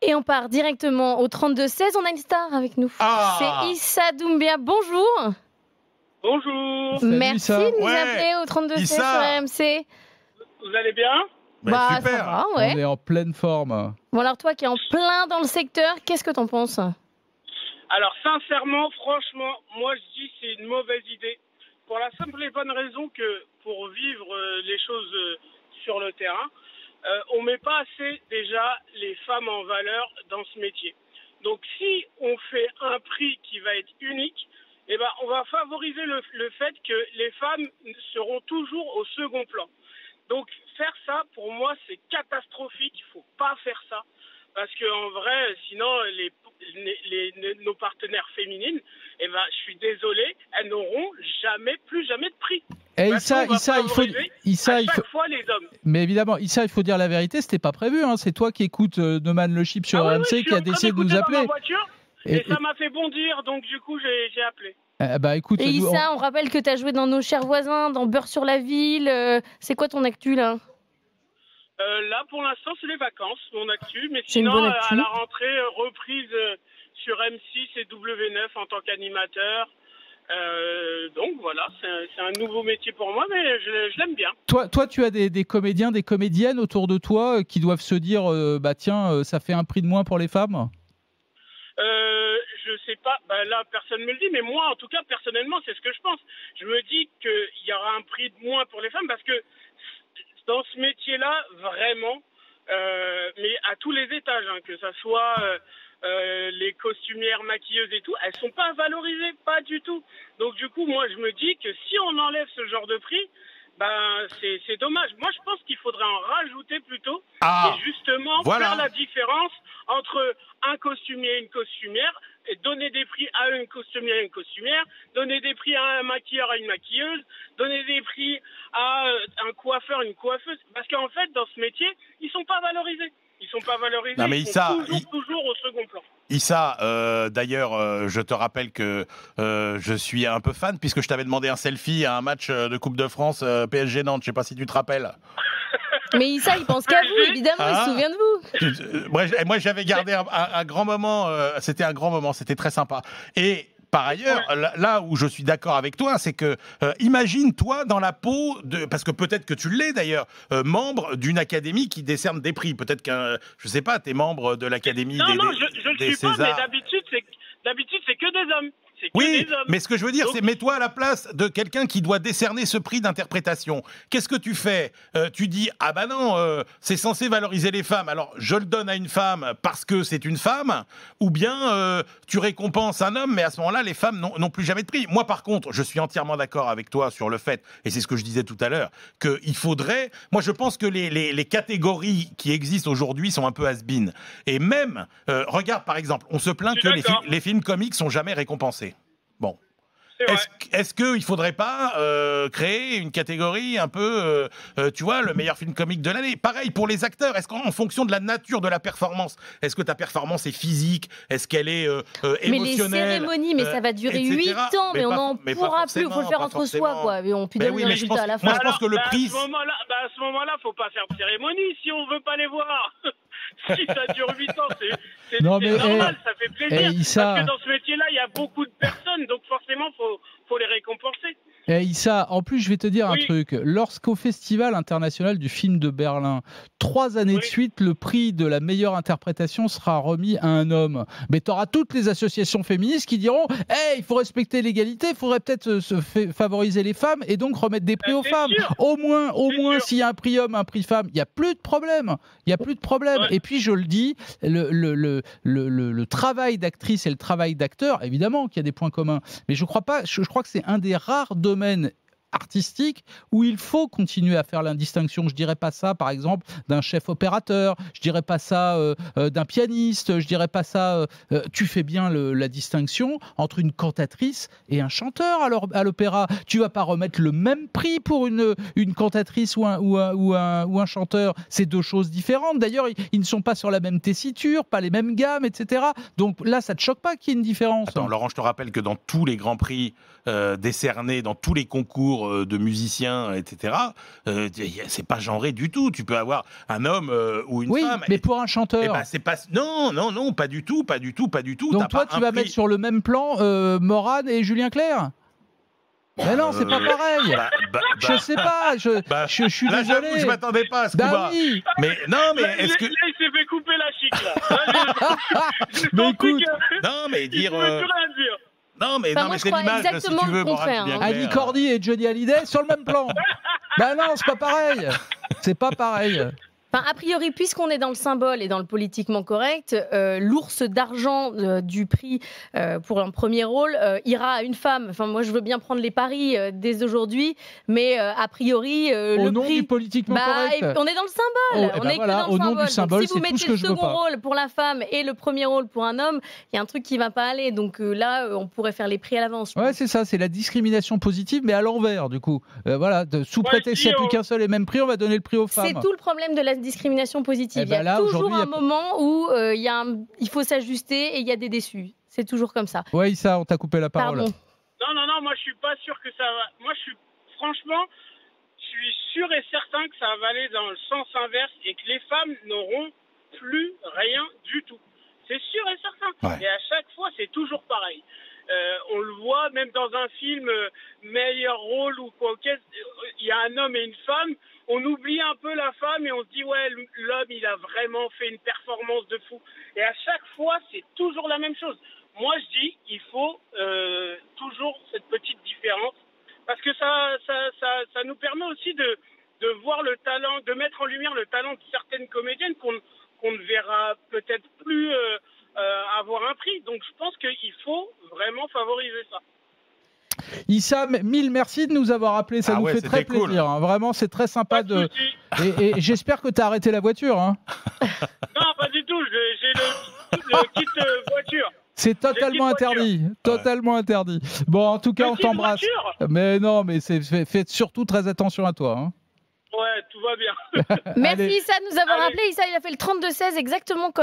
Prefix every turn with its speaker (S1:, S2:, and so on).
S1: Et on part directement au 32-16. On a une star avec nous. C'est Issa Doumbia. Bonjour.
S2: Bonjour.
S3: Salut,
S1: Merci
S3: Issa.
S1: de nous appeler au 32-16 sur RMC.
S2: Vous allez bien?
S1: Bah,
S4: super.
S1: ça va, ouais.
S3: On est en pleine forme.
S1: Bon, alors toi qui es en plein dans le secteur, qu'est-ce que t'en penses?
S2: Alors sincèrement, franchement, moi je dis que c'est une mauvaise idée. Pour la simple et bonne raison que pour vivre les choses sur le terrain, on met pas assez déjà les femmes en valeur dans ce métier. Donc si on fait un prix qui va être unique, eh ben, on va favoriser le fait que les femmes seront toujours au second plan. Donc faire ça, pour moi, c'est catastrophique. Il faut pas faire ça. Parce qu'en vrai, sinon, nos partenaires féminines, eh ben, je suis désolé, elles n'auront plus jamais de prix.
S3: Et Issa,
S2: il faut fois les hommes.
S3: Mais évidemment, Issa, il faut dire la vérité, c'était pas prévu. Hein. C'est toi qui écoutes Neumann Le Chip sur RMC qui a décidé de nous appeler.
S2: Dans ma voiture, et ça m'a fait bondir, donc du coup, j'ai appelé.
S3: Bah, écoute,
S1: et Issa, on rappelle que tu as joué dans Nos chers voisins, dans Beurre sur la ville. C'est quoi ton actu là?
S2: Là, pour l'instant, c'est les vacances, mon actu. Mais
S1: C'est
S2: sinon,
S1: actu.
S2: à la rentrée, reprise sur M6 et W9 en tant qu'animateur. Donc voilà, c'est un nouveau métier pour moi, mais je l'aime bien.
S3: Toi, tu as des comédiens, des comédiennes autour de toi qui doivent se dire bah tiens, ça fait un prix de moins pour les femmes?
S2: Je sais pas, là personne me le dit, mais moi en tout cas personnellement c'est ce que je pense. Je me dis qu'il y aura un prix de moins pour les femmes parce que dans ce métier-là, vraiment, mais à tous les étages, hein, que ça soit les costumières, maquilleuses et tout, elles sont pas valorisées, pas du tout. Donc du coup, moi je me dis que si on enlève ce genre de prix, c'est dommage. Moi je pense qu'il faudrait en rajouter plutôt et justement faire la différence entre un costumier et une costumière et donner des prix à une costumière et une costumière, donner des prix à un maquilleur à une maquilleuse, donner des prix à un coiffeur, une coiffeuse. Parce qu'en fait, dans ce métier, ils sont pas valorisés. Ils sont pas valorisés,
S4: non, mais
S2: ils sont toujours au second plan.
S4: Issa, d'ailleurs, je te rappelle que je suis un peu fan puisque je t'avais demandé un selfie à un match de Coupe de France PSG Nantes. Je sais pas si tu te rappelles.
S1: Mais Issa, il pense qu'à vous, évidemment, il se souvient de vous.
S4: Moi, j'avais gardé un grand moment. C'était un grand moment, c'était très sympa. Et par ailleurs, là où je suis d'accord avec toi, c'est que imagine toi dans la peau de, parce que peut-être que tu l'es d'ailleurs, membre d'une académie qui décerne des prix. Peut-être qu'un, je sais pas, t'es membre de l'académie des
S2: Non, je le suis
S4: Césars.
S2: pas, mais d'habitude c'est que des hommes.
S4: Oui, mais ce que je veux dire, c'est mets-toi à la place de quelqu'un qui doit décerner ce prix d'interprétation. Qu'est-ce que tu fais? Tu dis, ah bah non, c'est censé valoriser les femmes. Alors, je le donne à une femme parce que c'est une femme, ou bien tu récompenses un homme, mais à ce moment-là, les femmes n'ont plus jamais de prix. Moi, par contre, je suis entièrement d'accord avec toi sur le fait, et c'est ce que je disais tout à l'heure, qu'il faudrait... Moi, je pense que les catégories qui existent aujourd'hui sont un peu has-been. Et même, regarde par exemple, on se plaint que les films comiques sont jamais récompensés. Bon. Est-ce qu'il ne faudrait pas créer une catégorie un peu, tu vois, le meilleur film comique de l'année? Pareil pour les acteurs, est-ce qu'en fonction de la nature de la performance, est-ce que ta performance est physique? Est-ce qu'elle est émotionnelle?
S1: Mais les cérémonies, mais ça va durer 8 ans, mais on n'en pourra plus, il faut le faire entre soi, quoi. Mais on peut donner le résultat à la fin.
S4: Moi, je pense que le prix...
S2: À ce moment-là, il ne faut pas faire de cérémonie si on ne veut pas les voir. Si ça dure 8 ans, c'est normal, ça fait plaisir. Parce que dans ce métier-là, il y a beaucoup de personnes, donc forcément, faut les récompenser.
S3: Et Issa, en plus, je vais te dire un truc. Lorsqu'au Festival international du film de Berlin, 3 années de suite, le prix de la meilleure interprétation sera remis à un homme. Mais tu auras toutes les associations féministes qui diront hey, il faut respecter l'égalité, il faudrait peut-être favoriser les femmes et donc remettre des prix aux femmes.
S2: Sûr.
S3: Au moins, s'il y a un prix homme, un prix femme, il n'y a plus de problème. Il n'y a plus de problème.
S2: Ouais.
S3: Et puis, je le dis, le travail d'actrice et le travail d'acteur, évidemment qu'il y a des points communs. Mais je crois que c'est un des rares domaines artistique où il faut continuer à faire la distinction. Je dirais pas ça, par exemple, d'un chef opérateur. Je dirais pas ça d'un pianiste. Je dirais pas ça. Tu fais bien la distinction entre une cantatrice et un chanteur à l'opéra. Tu vas pas remettre le même prix pour une cantatrice ou un chanteur. C'est deux choses différentes. D'ailleurs, ils ne sont pas sur la même tessiture, pas les mêmes gammes, etc. Donc là, ça te choque pas qu'il y ait une différence?
S4: Attends, Laurent, je te rappelle que dans tous les grands prix décernés, dans tous les concours concours de musiciens, etc. C'est pas genré du tout. Tu peux avoir un homme ou une femme.
S3: Oui, mais pour un chanteur.
S4: Eh ben, c'est pas... Non, pas du tout.
S3: Donc toi, tu vas mettre sur le même plan Morane et Julien Clerc ? Mais non, c'est pas pareil. Je sais pas. Je suis
S4: là,
S3: désolé.
S4: Je m'attendais pas à ce combat.
S3: Oui.
S4: Mais non, mais est-ce que
S2: là, il s'est fait couper la chic là.
S3: Mais écoute,
S4: non, mais dire.
S2: Il pouvait plus rien dire.
S4: Non, mais c'est l'image, si tu veux, Morane, Julien Clerc.
S3: Annie Cordy et Johnny Hallyday sur le même plan. Ben non, c'est pas pareil. C'est pas pareil.
S1: Enfin, a priori, puisqu'on est dans le symbole et dans le politiquement correct, l'ours d'argent du prix pour un premier rôle ira à une femme. Enfin, moi, je veux bien prendre les paris dès aujourd'hui, mais a priori,
S3: au
S1: le
S3: nom
S1: prix...
S3: du politiquement correct.
S1: On est dans le symbole. On est que dans le
S3: au nom
S1: symbole.
S3: du symbole,
S1: Donc, si vous
S3: c'est tout ce
S1: mettez
S3: que
S1: le
S3: je veux
S1: second
S3: pas.
S1: rôle pour la femme et le premier rôle pour un homme, il y a un truc qui va pas aller. Donc là, on pourrait faire les prix à l'avance.
S3: Ouais, c'est ça, c'est la discrimination positive, mais à l'envers, du coup. Voilà, sous prétexte qu'il n'y a plus qu'un seul et même prix, on va donner le prix aux femmes.
S1: C'est tout le problème de la discrimination positive. Il y a toujours un moment où il faut s'ajuster et il y a des déçus. C'est toujours comme ça.
S3: Ouais, Issa, on t'a coupé la parole.
S1: Pardon.
S2: Non, moi je suis pas sûr que ça va. Moi franchement, je suis sûr et certain que ça va aller dans le sens inverse et que les femmes n'auront plus rien du tout. C'est sûr et certain. Ouais. Et à chaque fois, c'est toujours pareil. On le voit même dans un film meilleur rôle ou quoi, il y a un homme et une femme, on oublie un peu la femme et on se dit ouais, l'homme il a vraiment fait une performance de fou. Et à chaque fois c'est toujours la même chose. Moi je dis il faut toujours cette petite différence parce que ça nous permet aussi de voir le talent, de mettre en lumière le talent de certaines comédiennes qu'on ne verra peut-être plus avoir un prix. Donc je pense qu'il faut vraiment favoriser ça.
S3: Issa, mille merci de nous avoir appelés, ça nous fait très plaisir. Cool. Hein. Vraiment, c'est très sympa de. Et j'espère que tu as arrêté la voiture. Hein.
S2: Non, pas du tout. J'ai le kit voiture.
S3: C'est totalement interdit. Totalement interdit. Bon, en tout cas, on t'embrasse. Mais non, mais faites surtout très attention à toi. Hein.
S2: Ouais, tout va bien.
S1: Merci Issa de nous avoir appelés. Issa, il a fait le 32-16 exactement comme.